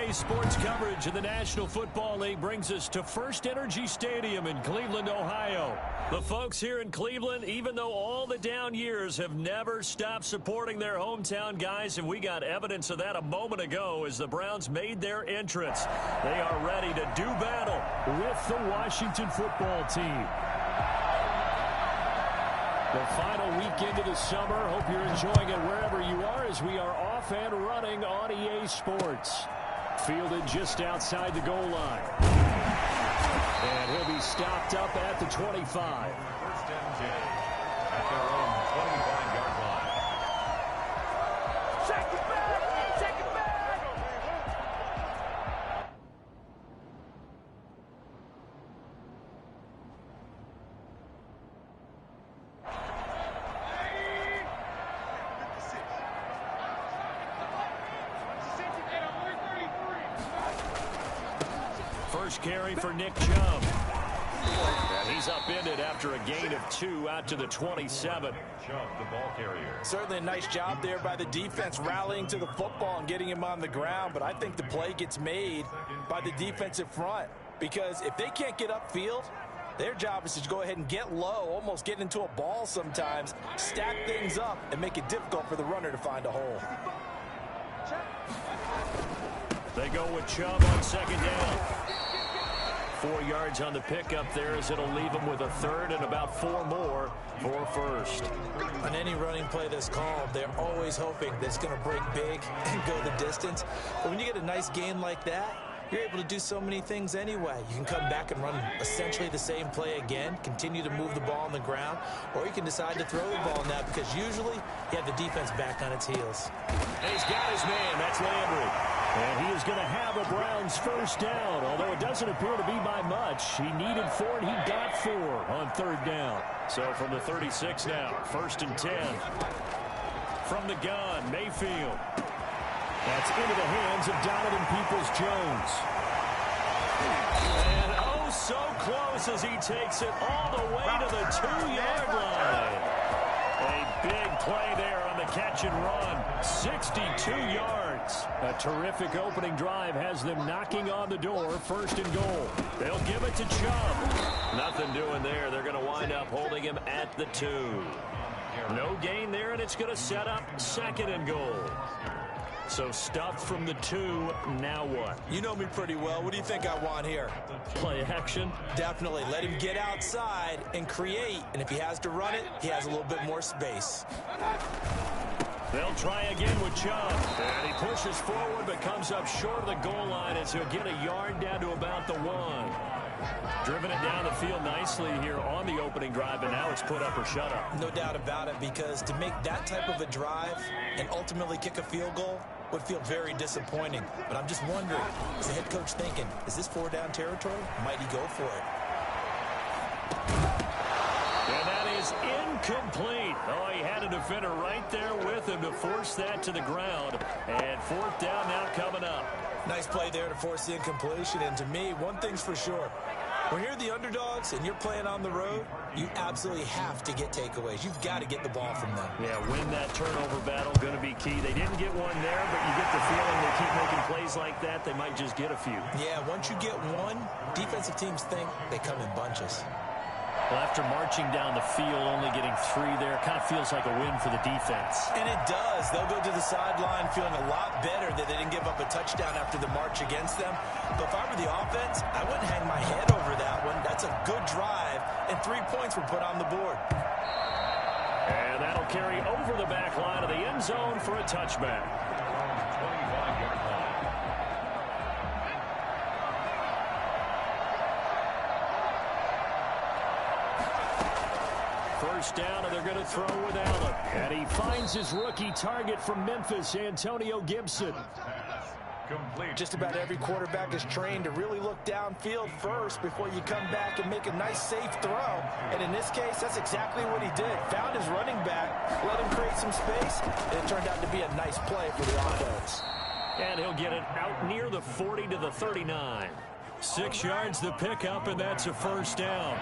Today's sports coverage in the National Football League brings us to First Energy Stadium in Cleveland, Ohio. The folks here in Cleveland, even though all the down years, have never stopped supporting their hometown guys, and we got evidence of that a moment ago as the Browns made their entrance. They are ready to do battle with the Washington football team. The final weekend of the summer. Hope you're enjoying it wherever you are as we are off and running on EA Sports. Fielded just outside the goal line. And he'll be stopped up at the 25. First and 10 at their own 25-yard line. Check it back! Check it back! First carry for Nick Chubb. And he's upended after a gain of 2 out to the 27. Chubb, the ball carrier. Certainly a nice job there by the defense rallying to the football and getting him on the ground, but I think the play gets made by the defensive front because if they can't get upfield, their job is to go ahead and get low, almost get into a ball sometimes, stack things up, and make it difficult for the runner to find a hole. They go with Chubb on second down. 4 yards on the pickup there as it'll leave them with a third and about 4 more for first. On any running play that's called, they're always hoping that it's going to break big and go the distance. But when you get a nice gain like that, you're able to do so many things anyway. You can come back and run essentially the same play again, continue to move the ball on the ground, or you can decide to throw the ball now because usually you have the defense back on its heels. And he's got his man. That's Landry. And he is going to have a Browns first down, although it doesn't appear to be by much. He needed 4, and he got 4 on third down. So from the 36 now, first and 10. From the gun, Mayfield. That's into the hands of Donovan Peoples-Jones. And oh, so close as he takes it all the way to the 2-yard line. A big play there on the catch and run. 62 yards. A terrific opening drive has them knocking on the door, first and goal. They'll give it to Chubb. Nothing doing there. They're going to wind up holding him at the 2. No gain there, and it's going to set up second and goal. So stuffed from the 2, now what? You know me pretty well. What do you think I want here? Play action? Definitely. Let him get outside and create. And if he has to run it, he has a little bit more space. They'll try again with Chubb. And he pushes forward but comes up short of the goal line as he'll get a yard down to about the 1. Driven it down the field nicely here on the opening drive, and now it's put up or shut up. No doubt about it, because to make that type of a drive and ultimately kick a field goal would feel very disappointing. But I'm just wondering, is the head coach thinking, is this 4-down territory? Might he go for it? And that is incomplete. Oh, he had a defender right there with him to force that to the ground. And 4th down now coming up. Nice play there to force the incompletion. And to me, one thing's for sure. When you're the underdogs and you're playing on the road, you absolutely have to get takeaways. You've got to get the ball from them. Yeah, win that turnover battle, going to be key. They didn't get one there, but you get the feeling they keep making plays like that, they might just get a few. Yeah, once you get one, defensive teams think they come in bunches. Well, after marching down the field, only getting 3 there, kind of feels like a win for the defense. And it does. They'll go to the sideline feeling a lot better that they didn't give up a touchdown after the march against them. But if I were the offense, I wouldn't hang my head over that one. That's a good drive, and 3 points were put on the board. And that'll carry over the back line of the end zone for a touchback. 25-yard line. First down, and they're going to throw with Allen. And he finds his rookie target from Memphis, Antonio Gibson. Complete. Just about every quarterback is trained to really look downfield first before you come back and make a nice, safe throw. And in this case, that's exactly what he did. Found his running back, let him create some space, and it turned out to be a nice play for the offense. And he'll get it out near the 40 to the 39. 6 yards the pickup, and that's a first down.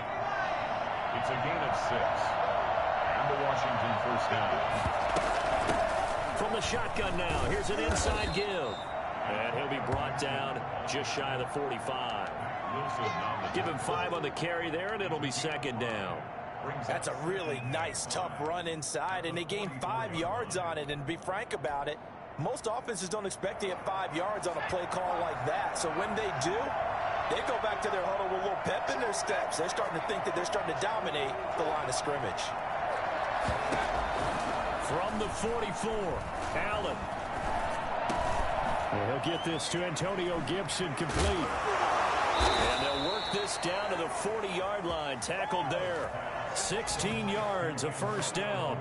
It's a gain of 6. And the Washington first down. From the shotgun now, here's an inside give. And he'll be brought down just shy of the 45. Give him 5 on the carry there, and it'll be second down. That's a really nice, tough run inside, and they gained 5 yards on it. And to be frank about it, most offenses don't expect to get 5 yards on a play call like that. So when they do, they go back to their huddle with a little pep in their steps. They're starting to think that they're starting to dominate the line of scrimmage. From the 44, Allen. And he'll get this to Antonio Gibson, complete. And they'll work this down to the 40-yard line. Tackled there. 16 yards, a first down.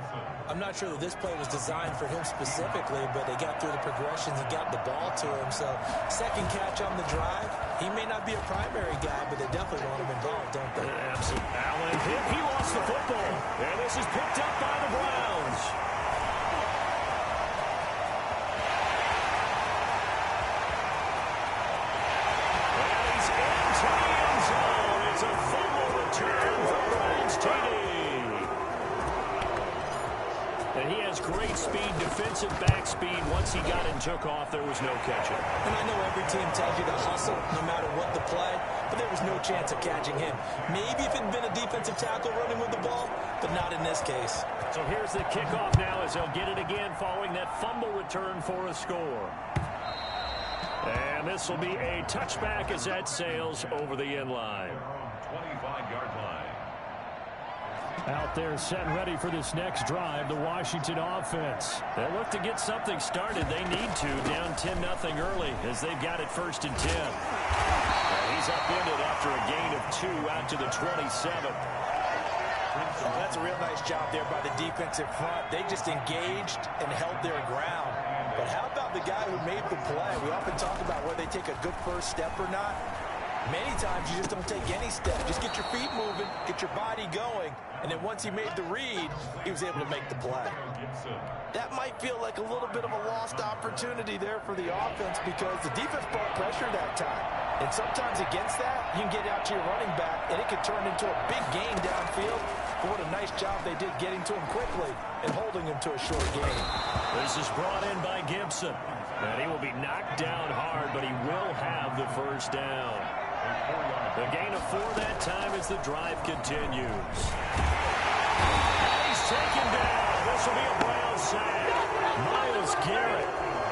I'm not sure that this play was designed for him specifically, but they got through the progressions and got the ball to him. So second catch on the drive. He may not be a primary guy, but they definitely want him involved, don't they? Absolutely. Allen hit. He lost the football. And this is picked up by the Browns. And he's into the end zone. It's a fumble return for Browns TD. And he has great speed, defensive back speed. Once he got and took off, there was no catching. And I know every team tells you to hustle no matter what the play, but there was no chance of catching him. Maybe if it had been a defensive tackle running with the ball, but not in this case. So here's the kickoff now as they'll get it again following that fumble return for a score. And this will be a touchback as that sails over the end line. 25-yard line. Out there set and ready for this next drive, the Washington offense. They look to get something started. They need to, down 10-0 early as they've got it 1st and 10. He's upended after a gain of 2 out to the 27. That's a real nice job there by the defensive front. They just engaged and held their ground. But how about the guy who made the play? We often talk about whether they take a good first step or not. Many times you just don't take any step. Just get your feet moving, get your body going, and then once he made the read, he was able to make the play. That might feel like a little bit of a lost opportunity there for the offense because the defense brought pressure that time. And sometimes against that, you can get out to your running back, and it can turn into a big gain downfield. But what a nice job they did getting to him quickly and holding him to a short gain. This is brought in by Gibson. And he will be knocked down hard, but he will have the first down. The gain of 4 that time as the drive continues. And he's taken down. This will be a Brown sack. Myles Garrett.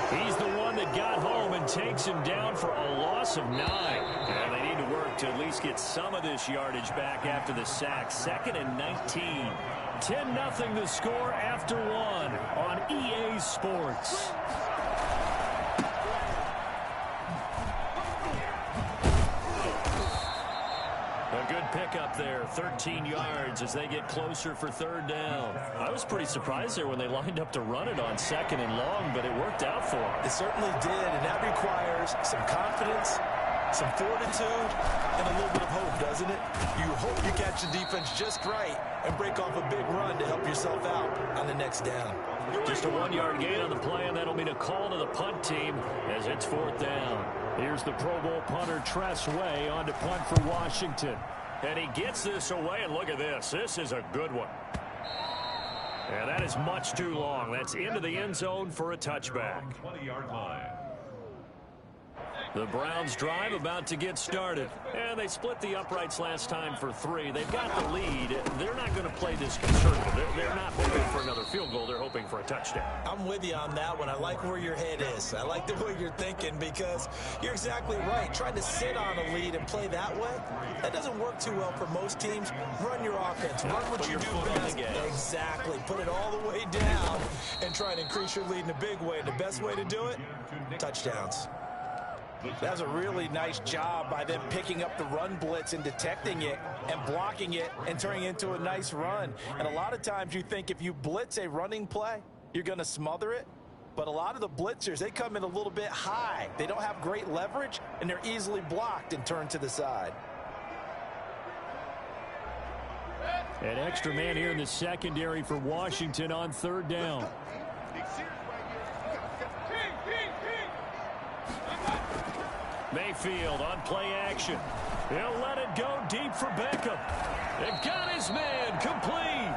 He's the one that got home and takes him down for a loss of 9. And they need to work to at least get some of this yardage back after the sack. 2nd and 19. 10-0 the score after 1 on EA Sports. A good pickup there, 13 yards as they get closer for 3rd down. I was pretty surprised there when they lined up to run it on 2nd and long, but it worked out for them. It certainly did, and that requires some confidence, some fortitude, and a little bit of hope, doesn't it? You hope you catch the defense just right and break off a big run to help yourself out on the next down. Just a 1-yard gain on the play, and that'll mean a call to the punt team as it's 4th down. Here's the Pro Bowl punter Tress Way on to punt for Washington. And he gets this away, and look at this. This is a good one. And that is much too long. That's into the end zone for a touchback. 20-yard line. The Browns drive about to get started. And they split the uprights last time for 3. They've got the lead. They're not going to play this conservative. They're not hoping for another field goal. They're hoping for a touchdown. I'm with you on that one. I like where your head is. I like the way you're thinking because you're exactly right. Trying to sit on a lead and play that way, that doesn't work too well for most teams. Run your offense. Run what you do best. Exactly. Put it all the way down and try and increase your lead in a big way. And the best way to do it, touchdowns. That was a really nice job by them picking up the run blitz and detecting it and blocking it and turning it into a nice run. And a lot of times you think if you blitz a running play, you're going to smother it. But a lot of the blitzers, they come in a little bit high. They don't have great leverage, and they're easily blocked and turned to the side. An extra man here in the secondary for Washington on 3rd down. Mayfield on play action. He'll let it go deep for Beckham. And got his man complete.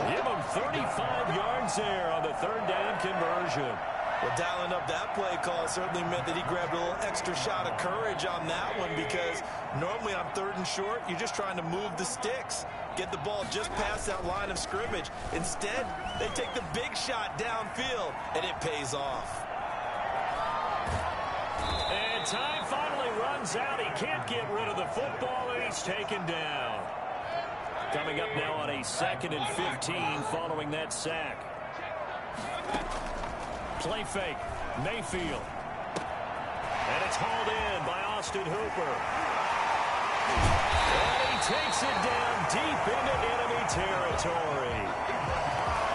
Give him 35 yards there on the 3rd down conversion. Well, dialing up that play call certainly meant that he grabbed a little extra shot of courage on that one, because normally on 3rd and short, you're just trying to move the sticks, get the ball just past that line of scrimmage. Instead, they take the big shot downfield, and it pays off. And time finally runs out. He can't get rid of the football, and he's taken down. Coming up now on a 2nd and 15 following that sack. Play fake, Mayfield. And it's hauled in by Austin Hooper. And he takes it down deep into enemy territory.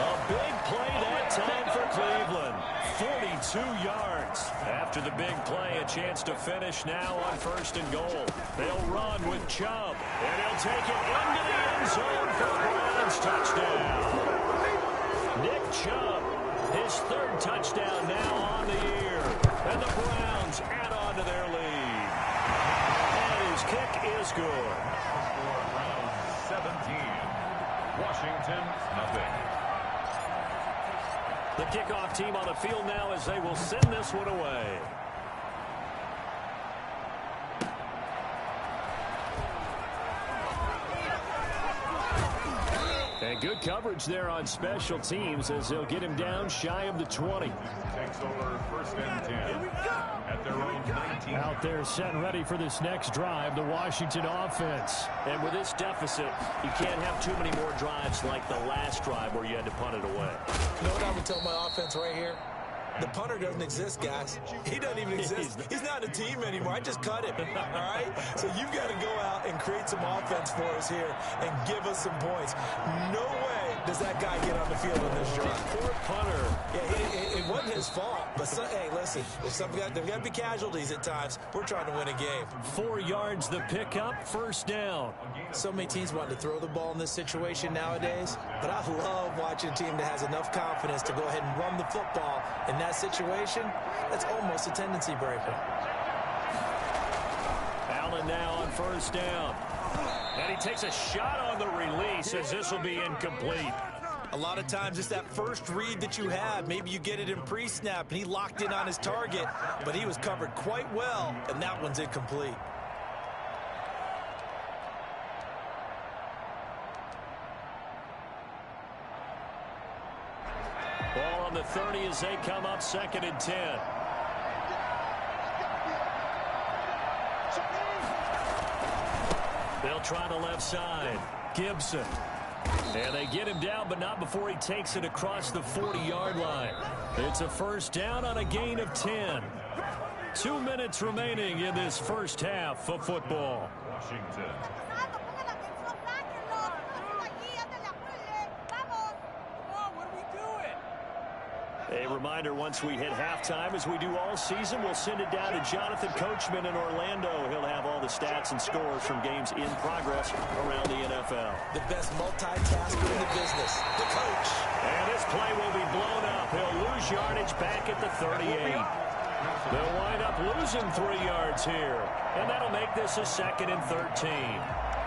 A big play that time for Cleveland. 42 yards. After the big play, a chance to finish now on 1st and goal. They'll run with Chubb. And he'll take it into the end zone for a Browns touchdown. Nick Chubb, his 3rd touchdown now on the year. And the Browns add on to their lead. And his kick is good. Browns 17. Washington, nothing. The kickoff team on the field now as they will send this one away. And good coverage there on special teams as they'll get him down shy of the 20. Takes over 1st and 10. At their own 19. Out there set and ready for this next drive, the Washington offense. And with this deficit, you can't have too many more drives like the last drive where you had to punt it away. You know what I would tell my offense right here? The punter doesn't exist, guys. He doesn't even exist. He's not a team anymore. I just cut him, all right? So you've got to go out and create some offense for us here and give us some points. No way does that guy get on the field in this drive. Poor punter. Yeah, it wasn't his fault. But, hey, listen, there's got to be casualties at times. We're trying to win a game. 4 yards the pickup, 1st down. So many teams want to throw the ball in this situation nowadays, but I love watching a team that has enough confidence to go ahead and run the football in that situation. That's almost a tendency breaker. Allen now on 1st down. And he takes a shot on the release as this will be incomplete. A lot of times it's that first read that you have. Maybe you get it in pre-snap, and he locked in on his target, but he was covered quite well, and that one's incomplete. Ball on the 30 as they come up 2nd and 10. They'll try the left side. Gibson. And they get him down, but not before he takes it across the 40-yard line. It's a 1st down on a gain of 10. 2 minutes remaining in this 1st half of football. Washington. A reminder, once we hit halftime, as we do all season, we'll send it down to Jonathan Coachman in Orlando. He'll have all the stats and scores from games in progress around the NFL. The best multitasker in the business, the coach. And this play will be blown up. He'll lose yardage back at the 38. They'll wind up losing 3 yards here. And that'll make this a 2nd and 13.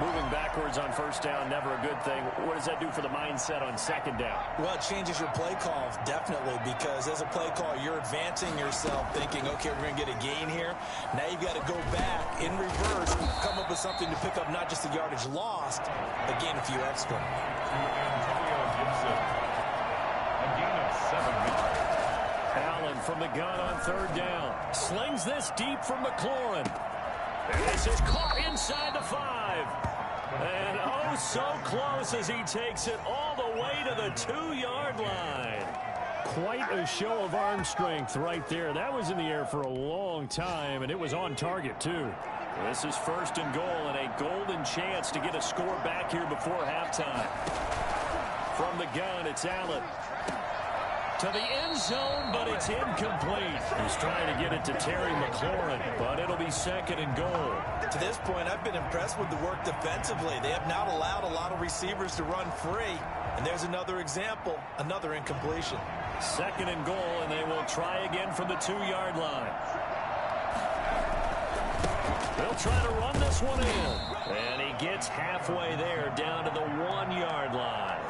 Moving backwards on 1st down, never a good thing. What does that do for the mindset on 2nd down? Well, it changes your play call, definitely, because as a play call, you're advancing yourself, thinking, okay, we're going to get a gain here. Now you've got to go back in reverse, come up with something to pick up not just the yardage lost, but gain a few extra. Antonio Gibson. A gain of 7 yards. Allen from the gun on 3rd down. Slings this deep from McLaurin. And this is caught inside the 5. And oh, so close as he takes it all the way to the 2-yard line. Quite a show of arm strength right there. That was in the air for a long time, and it was on target, too. This is 1st and goal, and a golden chance to get a score back here before halftime. From the gun, it's Allen. To the end zone, but it's incomplete. He's trying to get it to Terry McLaurin, but it'll be 2nd and goal. To this point, I've been impressed with the work defensively. They have not allowed a lot of receivers to run free. And there's another example, another incompletion. 2nd and goal, and they will try again from the 2-yard line. They'll try to run this one in. And he gets halfway there, down to the 1-yard line.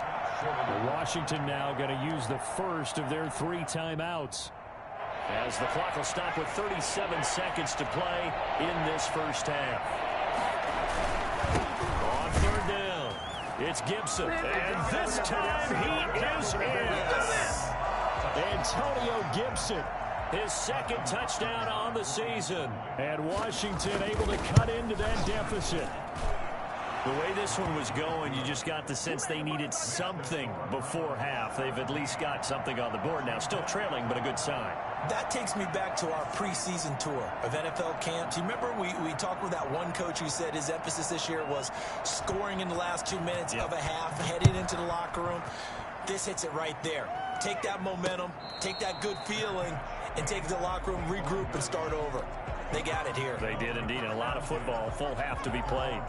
Washington now going to use the first of their 3 timeouts. As the clock will stop with 37 seconds to play in this first half. On third down, it's Gibson. And this time he is in. Antonio Gibson, his second touchdown on the season. And Washington able to cut into that deficit. The way this one was going, you just got the sense they needed something before half. They've at least got something on the board now. Still trailing, but a good sign. That takes me back to our preseason tour of NFL camps. You remember we talked with that one coach who said his emphasis this year was scoring in the last 2 minutes of a half, heading into the locker room. This hits it right there. Take that momentum, take that good feeling, and take the locker room, regroup, and start over. They got it here. They did indeed. And a lot of football, full half to be played.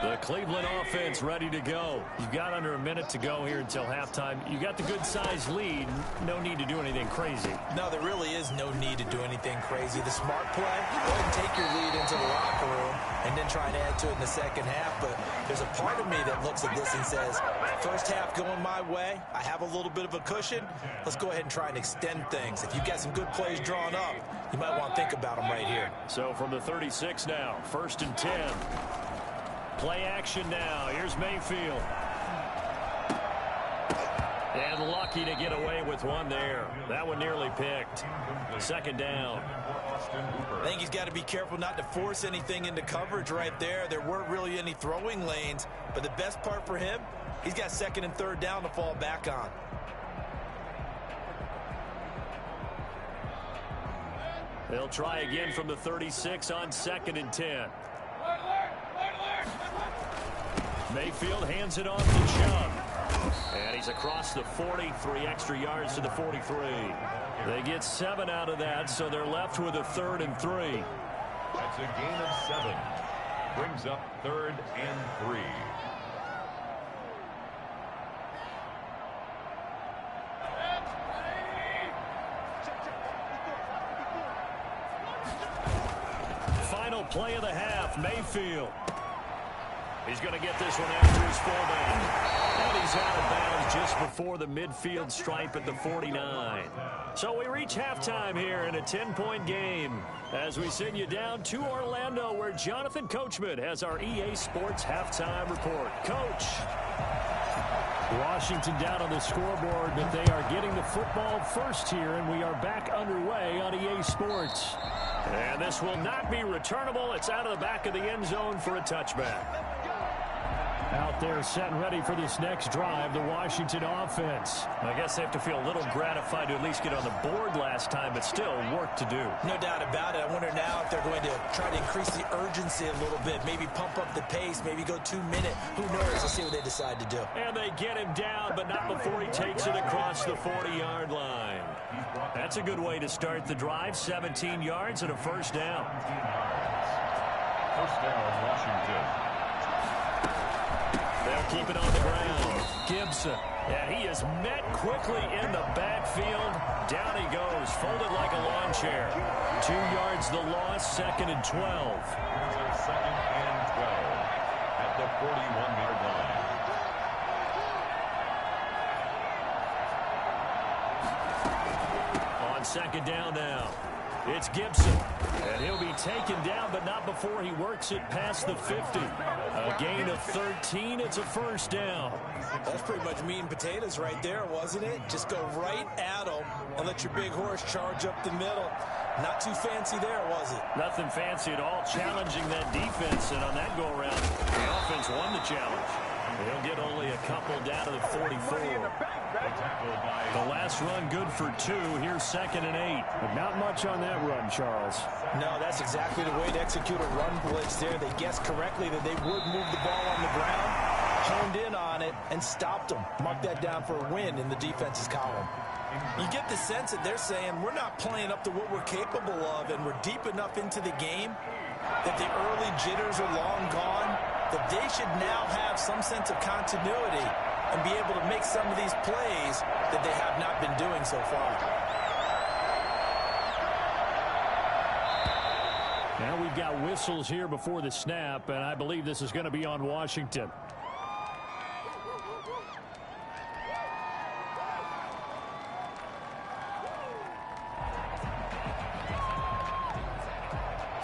The Cleveland offense ready to go. You've got under a minute to go here until halftime. You got the good-sized lead. No need to do anything crazy. No, there really is no need to do anything crazy. The smart play, go ahead and take your lead into the locker room and then try and add to it in the second half. But there's a part of me that looks at this and says, first half going my way. I have a little bit of a cushion. Let's go ahead and try and extend things. If you've got some good plays drawn up, you might want to think about them right here. So from the 36 now, 1st and 10. Play action now. Here's Mayfield. And lucky to get away with one there. That one nearly picked. Second down. I think he's got to be careful not to force anything into coverage right there. There weren't really any throwing lanes. But the best part for him, he's got 2nd and 3rd down to fall back on. They'll try again from the 36 on 2nd and 10. Mayfield hands it off to Chubb. And he's across the 40, 3 extra yards to the 43. They get 7 out of that, so they're left with a 3rd and 3. That's a gain of 7. Brings up 3rd and 3. Final play of the half, Mayfield. He's going to get this one after his fullback. And he's out of bounds just before the midfield stripe at the 49. So we reach halftime here in a 10-point game as we send you down to Orlando, where Jonathan Coachman has our EA Sports halftime report. Coach. Washington down on the scoreboard, but they are getting the football first here, and we are back underway on EA Sports. And this will not be returnable. It's out of the back of the end zone for a touchback. Out there set and ready for this next drive, the Washington offense. I guess they have to feel a little gratified to at least get on the board last time, but still work to do. No doubt about it. I wonder now if they're going to try to increase the urgency a little bit, maybe pump up the pace, maybe go 2 minute. Who knows? Let's see what they decide to do. And they get him down, but not before he takes it across the 40-yard line. That's a good way to start the drive. 17 yards and a first down. First down, Washington. They'll keep it on the ground. Gibson. And he is met quickly in the backfield. Down he goes, folded like a lawn chair. 2 yards the loss, 2nd and 12. It's 2nd and 12 at the 41-yard line. On 2nd down now. It's Gibson. And he'll be taken down, but not before he works it past the 50. A gain of 13. It's a first down. That's pretty much meat and potatoes right there, wasn't it? Just go right at him and let your big horse charge up the middle. Not too fancy there, was it? Nothing fancy at all. Challenging that defense, and on that go-around, the offense won the challenge. He'll get only a couple down to the 44. The last run good for 2. Here's 2nd and 8. But not much on that run, Charles. No, that's exactly the way to execute a run blitz there. They guessed correctly that they would move the ball on the ground, honed in on it, and stopped them. Mark that down for a win in the defense's column. You get the sense that they're saying we're not playing up to what we're capable of, and we're deep enough into the game that the early jitters are long gone, that they should now have some sense of continuity and be able to make some of these plays that they have not been doing so far. Now we've got whistles here before the snap, and I believe this is going to be on Washington.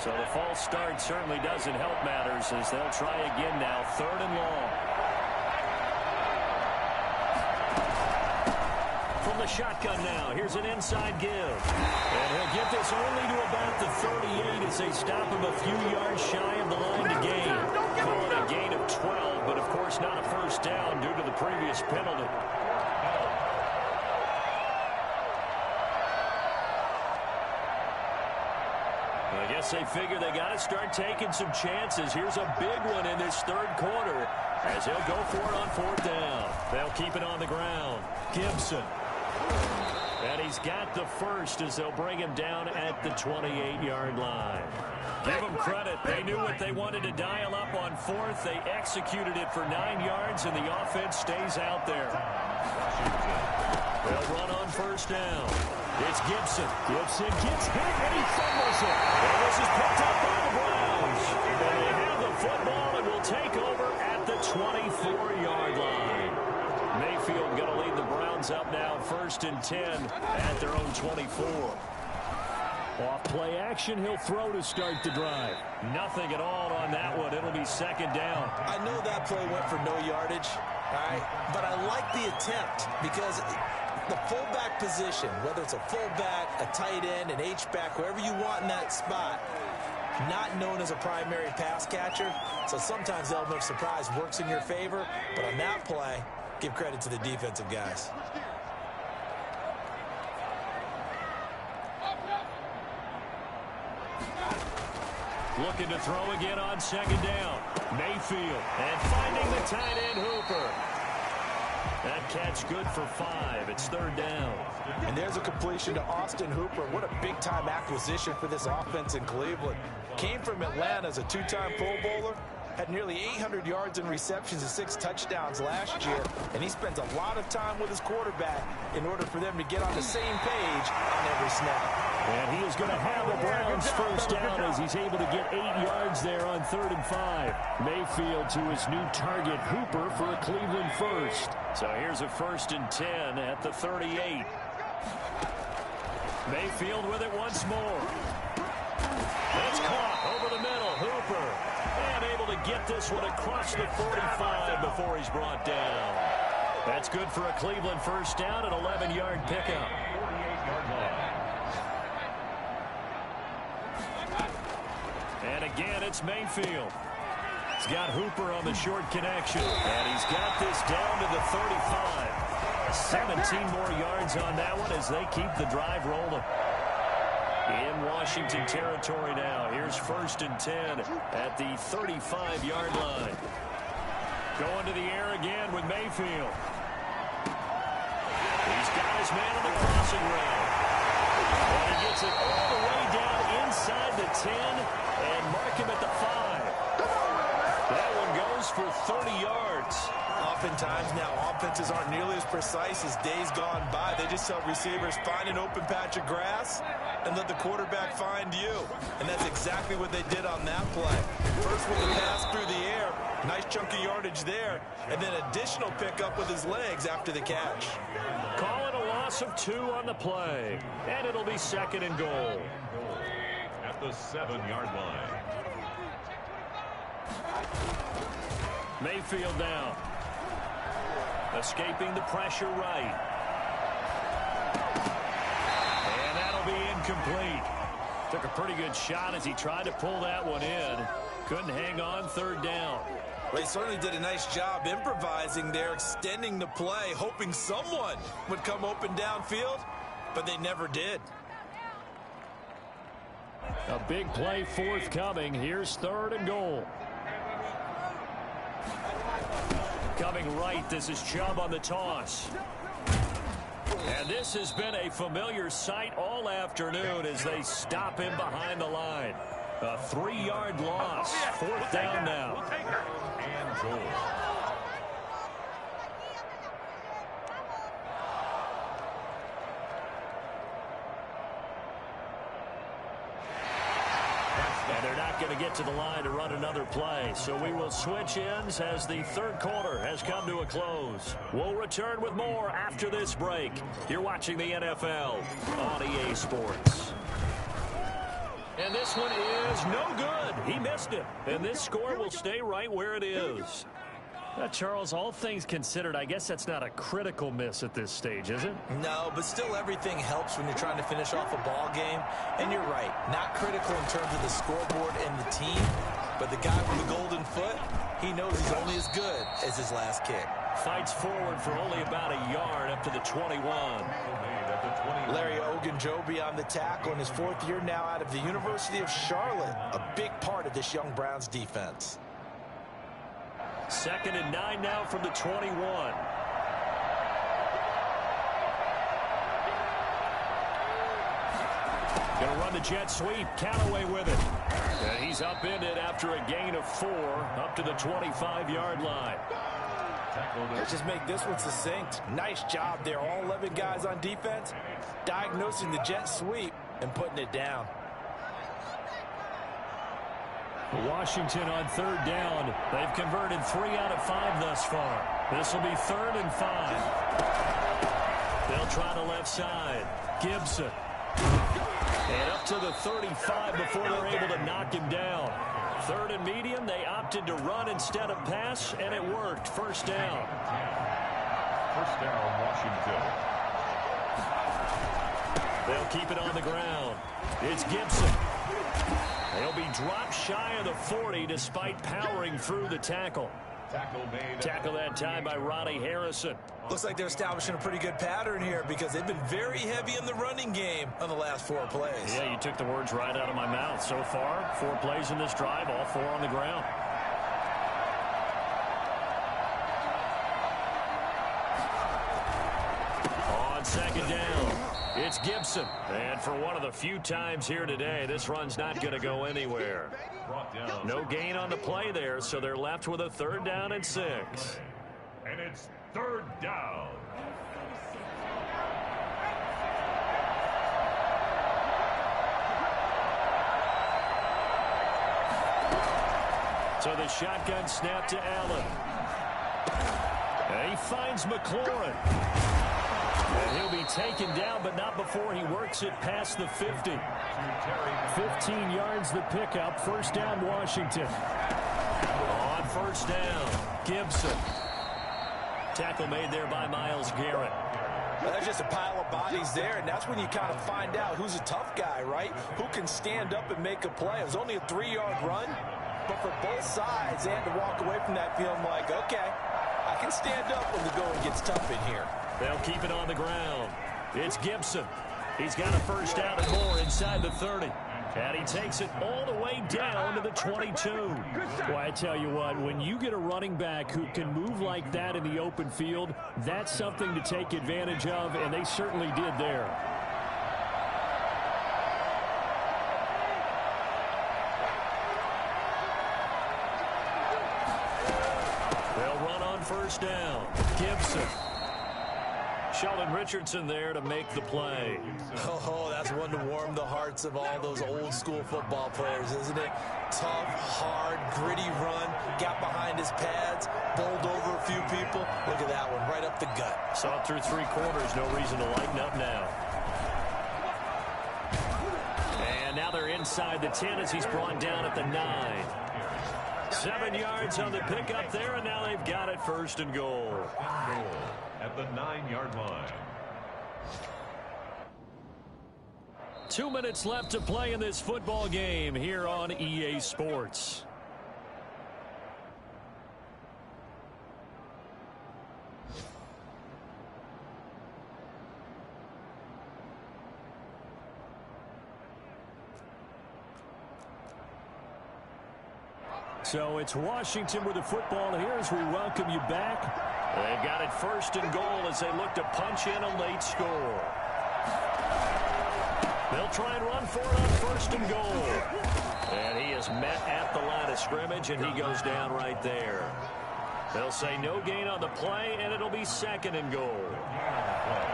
So the false start certainly doesn't help matters as they'll try again now, 3rd and long. From the shotgun now, here's an inside give. And he'll get this only to about the 38 as they stop him a few yards shy of the line to gain. Call it a gain of 12, but of course not a first down due to the previous penalty. I guess they figure they got to start taking some chances. Here's a big one in this 3rd quarter as he'll go for it on 4th down. They'll keep it on the ground. Gibson. And he's got the first as they'll bring him down at the 28-yard line. Give them credit. They knew what they wanted to dial up on 4th. They executed it for 9 yards, and the offense stays out there. They'll run on 1st down. It's Gibson. Gibson gets hit, and he fumbles it. And this is picked up by the Browns. And they have the football and will take over at the 24-yard line. Mayfield going to lead the Browns up now, 1st and 10 at their own 24. Off play action, he'll throw to start the drive. Nothing at all on that one. It'll be 2nd down. I know that play went for no yardage, all right, but I like the attempt because the fullback position, whether it's a fullback, a tight end, an H-back, wherever you want in that spot, not known as a primary pass catcher. So sometimes the element of surprise works in your favor, but on that play, give credit to the defensive guys. Looking to throw again on 2nd down. Mayfield. And finding the tight end Hooper. That catch good for 5. It's 3rd down. And there's a completion to Austin Hooper. What a big-time acquisition for this offense in Cleveland. Came from Atlanta as a 2-time Pro Bowler. Had nearly 800 yards in receptions and 6 touchdowns last year. And he spends a lot of time with his quarterback in order for them to get on the same page on every snap. And he is going to have the Browns 1st down as he's able to get 8 yards there on 3rd and 5. Mayfield to his new target, Hooper, for a Cleveland first. So here's a 1st and 10 at the 38. Mayfield with it once more. It's caught over the middle. Hooper. And able to get this one across the 45 before he's brought down. That's good for a Cleveland 1st down, an 11-yard pickup. And again, it's Mayfield. He's got Hooper on the short connection. And he's got this down to the 35. 17 more yards on that one as they keep the drive rolling. In Washington territory now. Here's 1st and 10 at the 35-yard line. Going to the air again with Mayfield. He's got his man on the crossing route. And he gets it all the way down inside the 10 and mark him at the 5. That one goes for 30 yards. Oftentimes now offenses aren't nearly as precise as days gone by. They just tell receivers, find an open patch of grass and let the quarterback find you. And that's exactly what they did on that play. First with the pass through the air, nice chunky yardage there, and then additional pickup with his legs after the catch. Call it a loss of 2 on the play, and it'll be 2nd and goal. At the 7-yard line. Mayfield down. Escaping the pressure right. And that'll be incomplete. Took a pretty good shot as he tried to pull that one in. Couldn't hang on 3rd down. They certainly did a nice job improvising there, extending the play, hoping someone would come open downfield, but they never did. A big play forthcoming. Here's 3rd and goal. Coming right, this is Chubb on the toss. And this has been a familiar sight all afternoon as they stop him behind the line. A 3-yard loss. 4th down now. And goal. And they're not going to get to the line to run another play. So we will switch ends as the 3rd quarter has come to a close. We'll return with more after this break. You're watching the NFL on EA Sports. And this one is no good. He missed it. And this score will stay right where it is. Charles, all things considered, I guess that's not a critical miss at this stage, is it? No, but still everything helps when you're trying to finish off a ball game. And you're right, not critical in terms of the scoreboard and the team, but the guy with the golden foot, he knows he's only as good as his last kick. Fights forward for only about a yard up to the 21. Larry Ogunjobi on the tackle in his 4th year now out of the University of Charlotte. A big part of this young Browns defense. 2nd and 9 now from the 21. Going to run the jet sweep. Callaway with it. And he's upended after a gain of 4 up to the 25-yard line. Let's just make this one succinct. Nice job there. All 11 guys on defense diagnosing the jet sweep and putting it down. Washington on 3rd down. They've converted 3 out of 5 thus far. This will be 3rd and 5. They'll try the left side. Gibson. And up to the 35 before they're able to knock him down. 3rd and medium. They opted to run instead of pass, and it worked. 1st down. 1st down, Washington. They'll keep it on the ground. It's Gibson. They'll be dropped shy of the 40 despite powering through the tackle. Tackle that time by Ronnie Harrison. Looks like they're establishing a pretty good pattern here because they've been very heavy in the running game on the last 4 plays. Yeah, you took the words right out of my mouth. So far, 4 plays in this drive, all 4 on the ground. On 2nd down, it's Gibson. And for one of the few times here today, this run's not going to go anywhere. No gain on the play there, so they're left with a 3rd down and 6. And it's 3rd down. So the shotgun snap to Allen. And he finds McLaurin. And he'll be taken down, but not before he works it past the 50. 15 yards the pickup. 1st down, Washington. On 1st down, Gibson. Tackle made there by Myles Garrett. Well, there's just a pile of bodies there, and that's when you kind of find out who's a tough guy, right? Who can stand up and make a play. It was only a 3-yard run, but for both sides, they had to walk away from that feeling like, okay, I can stand up when the going gets tough in here. They'll keep it on the ground. It's Gibson. He's got a 1st down and more inside the 30. And he takes it all the way down to the 22. Well, I tell you what, when you get a running back who can move like that in the open field, that's something to take advantage of, and they certainly did there. They'll run on 1st down. Gibson. Sheldon Richardson there to make the play. Oh, that's one to warm the hearts of all those old school football players, isn't it? Tough, hard, gritty run, got behind his pads, bowled over a few people. Look at that one, right up the gut. Saw it through 3 quarters, no reason to lighten up now. And now they're inside the 10 as he's brought down at the 9. 7 yards on the pickup there, and now they've got it 1st and goal. At the 9-yard line. 2 minutes left to play in this football game here on EA Sports. So it's Washington with the football here as we welcome you back. They've got it 1st and goal as they look to punch in a late score. They'll try and run for it on 1st and goal. And he is met at the line of scrimmage, and he goes down right there. They'll say no gain on the play, and it'll be 2nd and goal.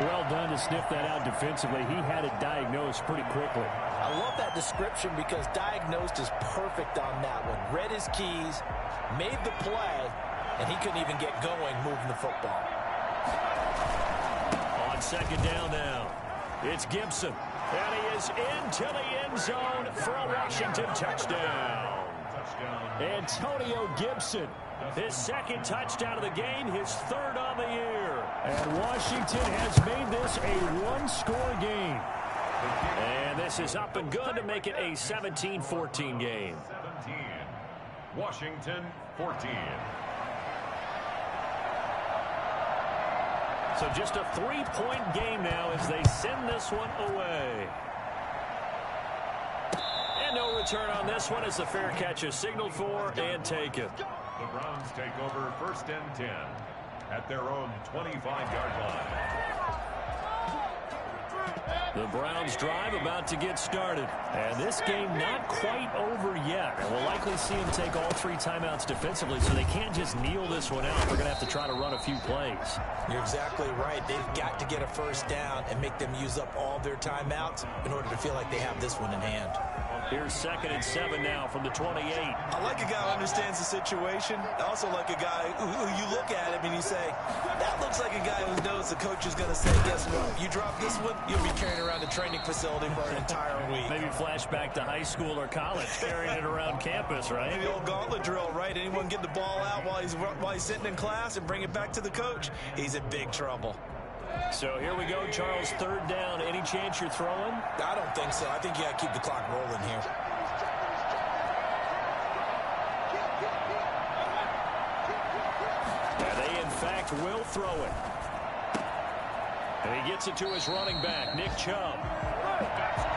Well done to sniff that out defensively. He had it diagnosed pretty quickly. I love that description because diagnosed is perfect on that one. Read his keys, made the play, and he couldn't even get going moving the football. On 2nd down now, It's Gibson. And he is into the end zone for a Washington touchdown. Antonio Gibson, his second touchdown of the game, his third on the year. And Washington has made this a one-score game. And this is up and good to make it a 17-14 game. 17. Washington 14. So just a 3-point game now as they send this one away. And no return on this one as the fair catch is signaled for and taken. The Browns take over 1st and 10 at their own 25-yard line. The Browns drive about to get started. And this game not quite over yet. And we'll likely see them take all 3 timeouts defensively, so they can't just kneel this one out. They're going to have to try to run a few plays. You're exactly right. They've got to get a first down and make them use up all their timeouts in order to feel like they have this one in hand. Here's 2nd and 7 now from the 28. I like a guy who understands the situation. I also like a guy who you look at him and you say, that looks like a guy who knows the coach is going to say, guess what? You drop this one, you'll be carrying around the training facility for an entire week. Maybe flashback to high school or college, carrying it around campus, right? Maybe the old gauntlet drill, right? Anyone get the ball out while he's sitting in class and bring it back to the coach, he's in big trouble. So here we go, Charles, 3rd down. Any chance you're throwing? I don't think so. I think you got to keep the clock rolling here. And they, in fact, will throw it. And he gets it to his running back, Nick Chubb.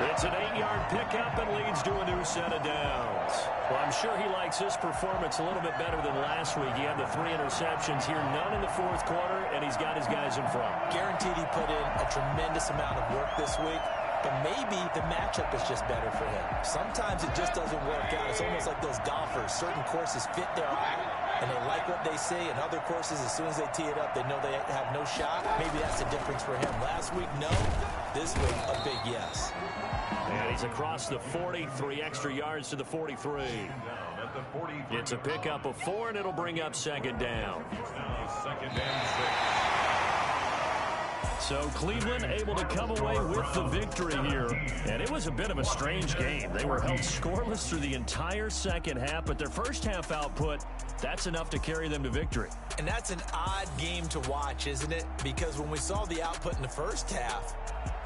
It's an 8-yard pickup and leads to a new set of downs. Well, I'm sure he likes his performance a little bit better than last week. He had the 3 interceptions here, none in the 4th quarter, and he's got his guys in front. Guaranteed he put in a tremendous amount of work this week, but maybe the matchup is just better for him. Sometimes it just doesn't work out. It's almost like those golfers. Certain courses fit their eye, and they like what they see, and other courses, as soon as they tee it up, they know they have no shot. Maybe that's the difference for him. Last week, no. This week, a big yes. And he's across the 40, 3 extra yards to the 43. It's a pickup of 4, and it'll bring up 2nd down. 2nd and 6. So Cleveland able to come away with the victory here. And it was a bit of a strange game. They were held scoreless through the entire second half, but their first half output, that's enough to carry them to victory. And that's an odd game to watch, isn't it? Because when we saw the output in the first half,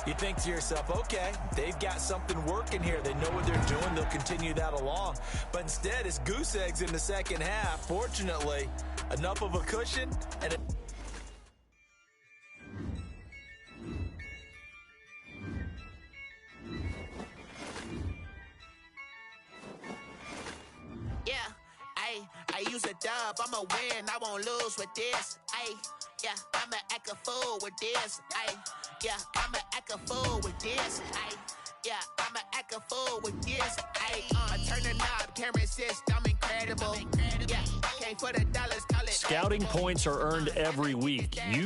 you think to yourself, okay, they've got something working here. They know what they're doing. They'll continue that along. But instead, it's goose eggs in the second half. Fortunately, enough of a cushion and I use a dub, I'ma win, I won't lose with this. Yeah, I'ma act a fool with this. Yeah, I'ma act a fool with this. Yeah, I'ma act a fool with this. I turn the knob, camera system, I'm incredible. Yeah, came for the dollars, call it. Scouting points are earned every week. Use